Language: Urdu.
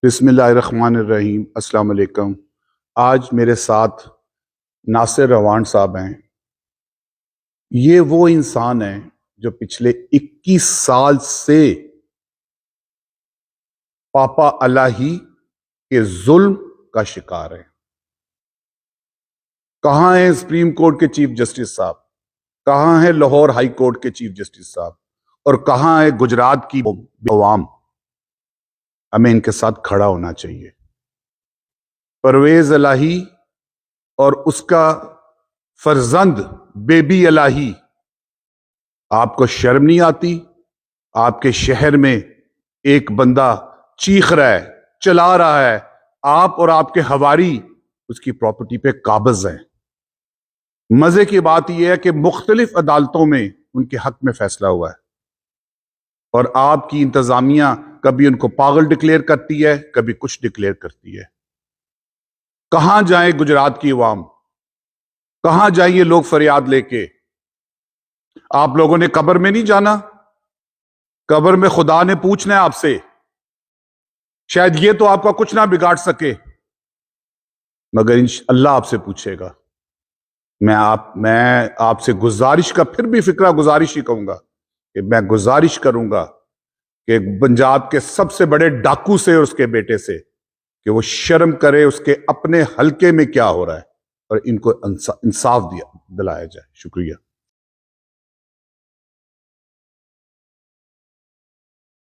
بسم اللہ الرحمن الرحیم۔ السلام علیکم۔ آج میرے ساتھ ناصر روان صاحب ہیں۔ یہ وہ انسان ہیں جو پچھلے 21 سال سے پاپا الہی کے ظلم کا شکار ہیں۔ کہاں ہیں سپریم کورٹ کے چیف جسٹس صاحب، کہاں ہیں لاہور ہائی کورٹ کے چیف جسٹس صاحب، اور کہاں ہے گجرات کی عوام؟ ہمیں ان کے ساتھ کھڑا ہونا چاہیے۔ پرویز الہی اور اس کا فرزند بیبی الہی، آپ کو شرم نہیں آتی؟ آپ کے شہر میں ایک بندہ چیخ رہا ہے، چلا رہا ہے، آپ اور آپ کے حواری اس کی پراپرٹی پہ قابض ہیں۔ مزے کی بات یہ ہے کہ مختلف عدالتوں میں ان کے حق میں فیصلہ ہوا ہے، اور آپ کی انتظامیہ کبھی ان کو پاگل ڈکلیئر کرتی ہے، کبھی کچھ ڈکلیئر کرتی ہے۔ کہاں جائیں گجرات کی عوام؟ کہاں جائیں یہ لوگ فریاد لے کے؟ آپ لوگوں نے قبر میں نہیں جانا؟ قبر میں خدا نے پوچھنا ہے آپ سے۔ شاید یہ تو آپ کا کچھ نہ بگاڑ سکے، مگر اللہ آپ سے پوچھے گا۔ میں آپ سے گزارش کا پھر بھی فکرہ گزارش ہی کہوں گا کہ میں گزارش کروں گا کہ پنجاب کے سب سے بڑے ڈاکو سے اور اس کے بیٹے سے کہ وہ شرم کرے اس کے اپنے حلقے میں کیا ہو رہا ہے، اور ان کو انصاف دلایا جائے۔ شکریہ۔